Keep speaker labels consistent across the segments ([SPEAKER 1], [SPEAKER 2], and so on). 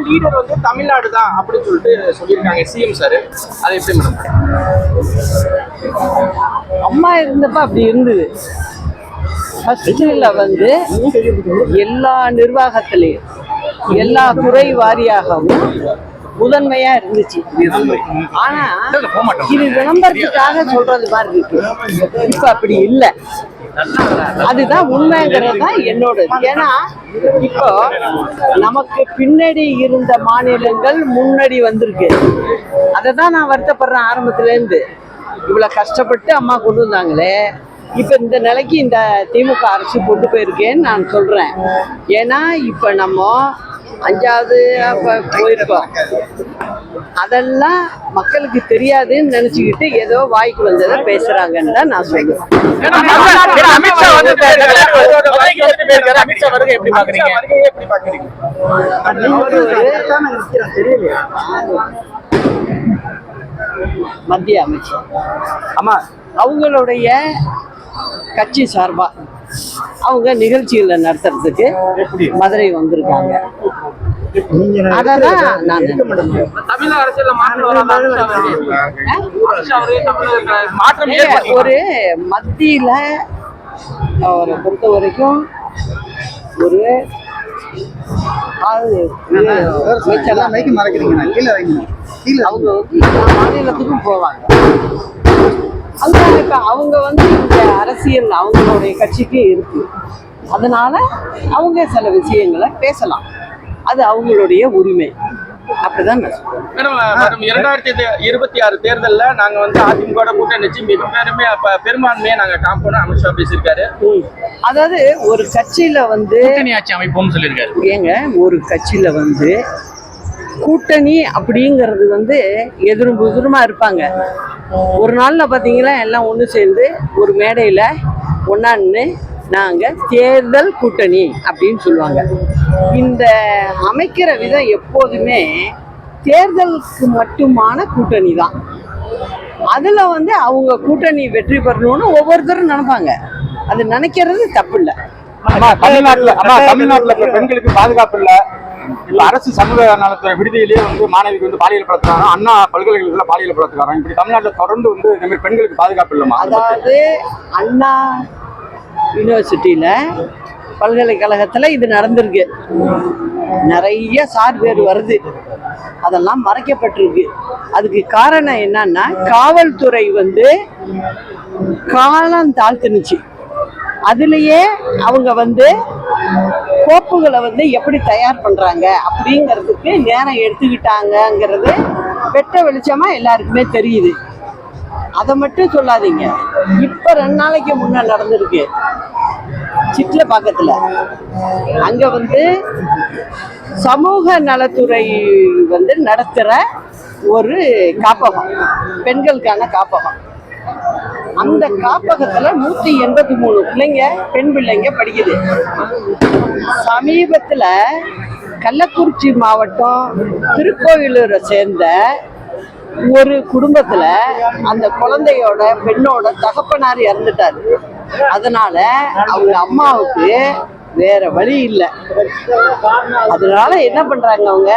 [SPEAKER 1] Leader வந்து தமிழ்நாடு தான் அப்படின்னு சொல்லியிருக்காங்க சிஎம் சார். அதை எப்படி மேடம்?
[SPEAKER 2] அம்மா இருந்தப்ப அப்படி இருந்தது. ஃபர்ஸ்ட்ல வந்து எல்லா நிர்வாகத்திலையும் எல்லா துறை வாரியாகவும் முதன்மையா இருந்துச்சு. ஆனா இது விளம்பரத்துக்காக சொல்றது மாதிரி இருக்கு. இப்ப அப்படி இல்லை. அதுதான் உண்மைங்கிறது தான் என்னோட. ஏன்னா இப்போ நமக்கு பின்னாடி இருந்த மாநிலங்கள் முன்னாடி வந்திருக்கு. அதை தான் நான் வருத்தப்படுறேன். ஆரம்பத்துல இருந்து இவ்வளவு கஷ்டப்பட்டு அம்மா கொண்டு வந்தாங்களே, இப்ப இந்த நிலைக்கு இந்த திமுக அரசு கொண்டு போயிருக்கேன்னு நான் சொல்றேன். ஏன்னா இப்ப நம்ம 5வது போயிருக்கோம். அதெல்லாம் மக்களுக்கு தெரியாதுன்னு நினைச்சுக்கிட்டு ஏதோ வாய்க்கு வந்ததை பேசுறாங்கன்னு தான் நான் சொல்லுவேன். மத்திய அமைச்சர் அவங்களுடைய கட்சி சார்பா அவங்க நிகழ்ச்சிகளை நடத்துறதுக்கு மதுரை வந்திருக்காங்க. அததான் நான் ஒரு மத்தியில அவரை பொறுத்த வரைக்கும் ஒரு அவங்க மாநிலத்துக்கும் போவாங்க. அவங்க வந்து இந்த அரசியல் அவங்களுடைய கட்சிக்கு இருக்கு. அதனால அவங்க சில விஷயங்களை பேசலாம். அது அவங்களுடைய உரிமை. அப்படிதான்
[SPEAKER 1] மேடம் 2026 தேர்தலில் நாங்க வந்து அதிமுக கூட்டணி மிக பெரும்பான்மையை நாங்க காப்போம்னு அமித்ஷா பேசியிருக்காரு.
[SPEAKER 2] அதாவது ஒரு கட்சியில வந்து
[SPEAKER 1] ஆட்சி அமைப்போம்னு சொல்லியிருக்காரு.
[SPEAKER 2] ஏங்க ஒரு கட்சியில வந்து கூட்டணி அப்படிங்கிறது வந்து எதிரும் புதிருமா இருப்பாங்க. ஒரு நாள்ல பாத்தீங்கன்னா எல்லாம் ஒண்ணு சேர்ந்து ஒரு மேடையில ஒன்னான்னு நாங்க தேர்தல் கூட்டணி அப்படின்னு சொல்லுவாங்க. இந்த அமைக்கிற விதம் எப்போதுமே தேர்தலுக்கு மட்டுமான கூட்டணி தான். அதுல வந்து அவங்க கூட்டணி வெற்றி பெறணும்னு ஒவ்வொருத்தரும் நினைப்பாங்க. அது நினைக்கிறது தப்பு இல்லை.
[SPEAKER 3] தமிழ்நாட்டுல பெண்களுக்கு பாதுகாப்பு இல்ல. இப்ப அரசு சமூக நலத்துறை விடுதியிலேயே வந்து மாணவிக்கு வந்து பாலியல் படுத்துறாங்க. அண்ணா பல்கலைக்கழகத்துல பாலியல் படுத்துறாங்க. இப்படி தமிழ்நாட்டுல தொடர்ந்து வந்து இந்த மாதிரி பெண்களுக்கு பாதுகாப்பு இல்லமா?
[SPEAKER 2] அதாவது அண்ணா யூனிவர்சிட்டியில பல்கலைக்கழகத்துல இது நடந்திருக்கு. நிறைய சார் பேர் வருது. அதெல்லாம் மறைக்கப்பட்டிருக்கு. அதுக்கு காரணம் என்னன்னா காவல்துறை வந்து காலம் தாழ்த்துனுச்சு. அதுலயே அவங்க வந்து கோப்புகளை வந்து எப்படி தயார் பண்றாங்க அப்படிங்கிறதுக்கு நேரம் எடுத்துக்கிட்டாங்கிறது வெட்ட வெளிச்சமா எல்லாருக்குமே தெரியுது. அதை மட்டும் சொல்லாதீங்க. இப்ப 2 நாளைக்கு முன்ன நடந்திருக்கு சிட்ல பக்கத்துல. அங்க வந்து சமூக நலத்துறை வந்து நடத்துற ஒரு காப்பகம், பெண்களுக்கான காப்பகம். அந்த காப்பகத்துல 183 பிள்ளைங்க, பெண் பிள்ளைங்க படிக்குது. சமீபத்துல கள்ளக்குறிச்சி மாவட்டம் திருக்கோயிலூரை சேர்ந்த ஒரு குடும்பத்துல அந்த குழந்தையோட பெண்ணோட தகப்பனார் இறந்துட்டாரு. அதனால அவங்க அம்மாவுக்கு வேற வழி இல்லை. அதனால என்ன பண்றாங்க, அவங்க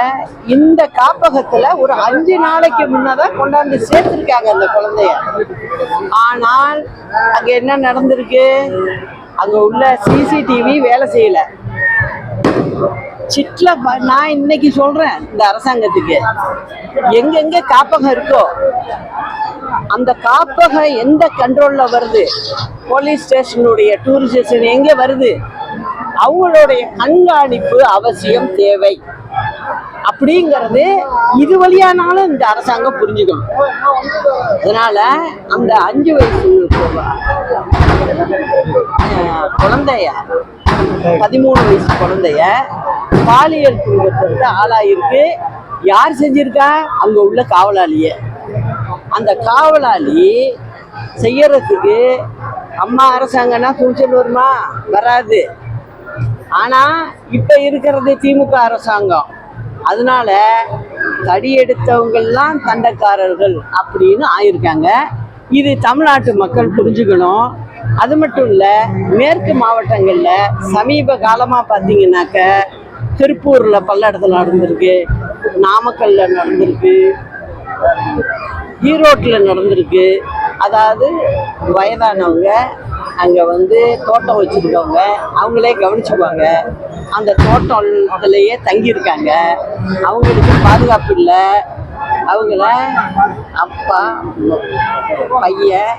[SPEAKER 2] இந்த காப்பகத்துல ஒரு 5 நாளைக்கு முன்னதான் கொண்டாந்து சேர்த்திருக்காங்க அந்த குழந்தைய. ஆனால் அங்க என்ன நடந்திருக்கு, அங்க உள்ள சிசிடிவி வேலை செய்யல. சிட்ல நான் இன்னைக்கு சொல்றேன் இந்த அரசாங்கத்துக்கு, எங்கெங்க காப்பகம் இருக்கோ அந்த காப்பகம் எந்த கண்ட்ரோல்ல வருது, போலீஸ் ஸ்டேஷனுடைய டூரிஸ்ட் ஸ்டேஷன் எங்க வருது, அவங்களுடைய கண்காணிப்பு அவசியம் தேவை. அப்படிங்கிறது இது வழியானாலும் இந்த அரசாங்கம் புரிஞ்சுக்கணும். அதனால அந்த 5 வயசு குழந்தைய 13 வயசு குழந்தைய பாலியல் துன்பத்திற்கு ஆளாயிருக்கு. யார் செஞ்சிருக்கா, அங்க உள்ள காவலாளியே. அந்த காவலாளி செய்யறதுக்கு அம்மா அரசாங்கம்னா துணிச்சல் வருமா? வராது. ஆனா இப்ப இருக்கிறது திமுக அரசாங்கம். அதனால தடி எடுத்தவங்கெல்லாம் தண்டக்காரர்கள் அப்படின்னு ஆயிருக்காங்க. இது தமிழ்நாட்டு மக்கள் புரிஞ்சுக்கணும். அது மட்டும் இல்ல, மேற்கு மாவட்டங்கள்ல சமீப காலமா பாத்தீங்கன்னாக்க திருப்பூர்ல பல்லடத்துல நடந்திருக்கு, நாமக்கல்ல நடந்திருக்கு, ஈரோட்டுல நடந்திருக்கு. அதாவது வயதானவங்க அங்கே வந்து தோட்டம் வச்சுருக்கவங்க அவங்களே கவனிச்சுக்குவாங்க. அந்த தோட்டத்துலேயே தங்கியிருக்காங்க. அவங்களுக்கு பாதுகாப்பு இல்லை. அவங்கள அப்பா, பையன்,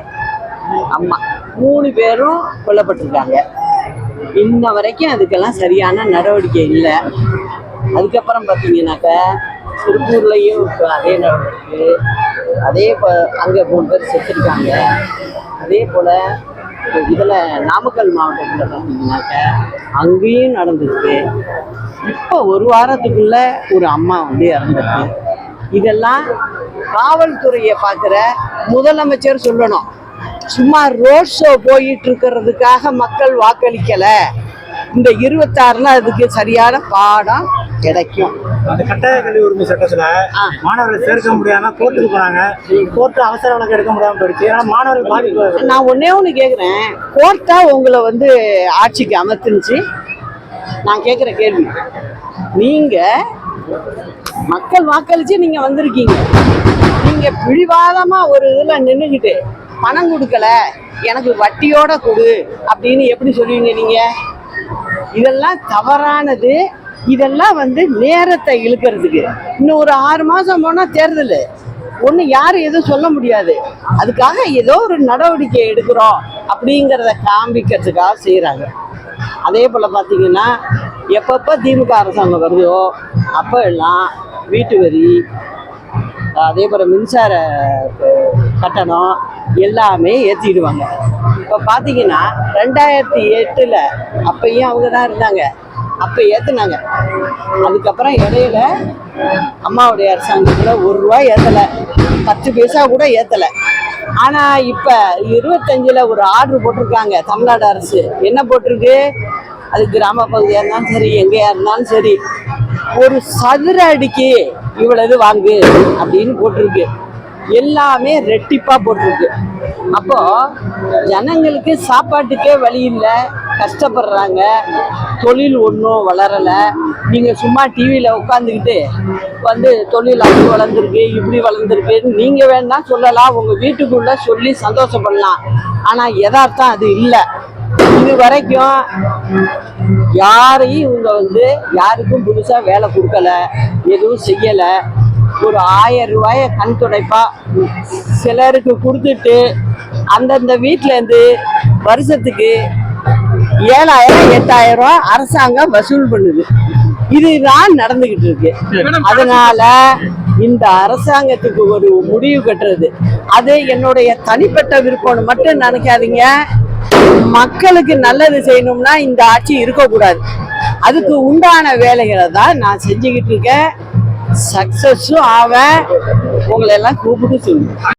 [SPEAKER 2] அம்மா 3 பேரும் கொல்லப்பட்டிருக்காங்க. இன்ன வரைக்கும் அதுக்கெல்லாம் சரியான நடவடிக்கை இல்லை. அதுக்கப்புறம் பார்த்தீங்கன்னாக்கா திருப்பூர்லேயும் இப்போ அதே நடந்திருக்கு. அதே அங்கே 3 பேர் செத்துருக்காங்க. அதே போல் இதில் நாமக்கல் மாவட்டத்தில் பார்த்தீங்கன்னாக்க அங்கேயும் நடந்திருக்கு. இப்போ ஒரு வாரத்துக்குள்ள ஒரு அம்மா வந்து இறந்துருக்கு. இதெல்லாம் காவல்துறையை பார்க்குற முதலமைச்சர் சொல்லணும். சும்மா ரோட் ஷோ போயிட்டு இருக்கிறதுக்காக மக்கள் வாக்களிக்கலை. இந்த 26ல அதுக்கு சரியான பாடம் கிடைக்கும்.
[SPEAKER 4] அந்த கட்டாய கல்வி உரிமை சட்டத்துல மாணவர்களை சேர்க்க முடியாம கோர்ட்டுக்கு போனாங்க. கோர்ட்டு அவசர வழக்கு எடுக்க முடியாம போயிடுச்சு. ஏன்னா மாணவர்கள் பாதிப்பு.
[SPEAKER 2] நான் ஒண்ணு கேக்குறேன், கோர்ட்டா உங்களை வந்து ஆட்சிக்கு அமர்த்துனுச்சு? நான் கேக்குற கேள்வி, நீங்க மக்கள் வாக்களிச்சு நீங்க வந்திருக்கீங்க. நீங்க பிடிவாதமா ஒரு இதுல நின்றுக்கிட்டு பணம் கொடுக்கல, எனக்கு வட்டியோட கொடு அப்படின்னு எப்படி சொல்லுவீங்க நீங்க? இதெல்லாம் தவறானது. இதெல்லாம் வந்து நேரத்தை இழுக்கிறதுக்கு. இன்னும் ஒரு 6 மாசம் போனா தேர்தல், ஒண்ணு யாரும் எதுவும் சொல்ல முடியாது. அதுக்காக ஏதோ ஒரு நடவடிக்கை எடுக்கிறோம் அப்படிங்கிறத காண்பிக்கிறதுக்காக செய்யறாங்க. அதே போல பாத்தீங்கன்னா எப்பப்ப திமுக அரசாங்கம் வருதோ அப்ப எல்லாம் வீட்டு வரி, அதே போல மின்சார கட்டணம் எல்லாமே ஏற்றிடுவாங்க. இப்போ பார்த்தீங்கன்னா 2008ல் அப்பயும் அவங்க தான் இருந்தாங்க, அப்போ ஏற்றுனாங்க. அதுக்கப்புறம் இடையில அம்மாவுடைய அரசாங்கத்தில் 1 ரூபாய் ஏற்றலை, 10 பைசா கூட ஏற்றலை. ஆனால் இப்போ 25ல் ஒரு ஆர்டர் போட்டிருக்காங்க தமிழ்நாடு அரசு. என்ன போட்டிருக்கு? அது கிராம பகுதியாக இருந்தாலும் சரி, எங்கேயா இருந்தாலும் சரி, ஒரு சதுர அடிக்கு இவ்வளவு வாங்கு அப்படின்னு போட்டிருக்கு. எல்லாமே ரெட்டிப்பா போட்டிருக்கு. அப்போ ஜனங்களுக்கு சாப்பாட்டுக்கே வழி இல்லை, கஷ்டப்படுறாங்க. தொழில் ஒன்றும் வளரலை. நீங்கள் சும்மா டிவியில் உட்காந்துக்கிட்டு வந்து தொழில் அப்படி வளர்ந்துருக்கு இப்படி வளர்ந்துருக்குன்னு நீங்கள் வேணா சொல்லலாம், உங்கள் வீட்டுக்குள்ளே சொல்லி சந்தோஷப்படலாம். ஆனால் யதார்த்தம் அது இல்லை. இது வரைக்கும் யாரையும் இவங்க வந்து யாருக்கும் புதுசாக வேலை கொடுக்கல, எதுவும் செய்யலை. ஒரு 1000 ரூபாயை கண் துடைப்பா சிலருக்கு கொடுத்துட்டு அந்தந்த வீட்டிலேருந்து வருஷத்துக்கு 7000 8000 அரசாங்கம் வசூல் பண்ணுது. இதுதான் நடந்துகிட்டு இருக்கு. அதனால இந்த அரசாங்கத்துக்கு ஒரு முடிவு கட்டுறது, அது என்னுடைய தனிப்பட்ட விருப்பம்னு மட்டும் நினைக்காதீங்க. மக்களுக்கு நல்லது செய்யணும்னா இந்த ஆட்சி இருக்கக்கூடாது. அதுக்கு உண்டான வேலைகளை தான் நான் செஞ்சுக்கிட்டு இருக்கேன். சக்சஸும் ஆவேன். உங்களை எல்லாம் கூப்பிட்டு சொல்லுவேன்.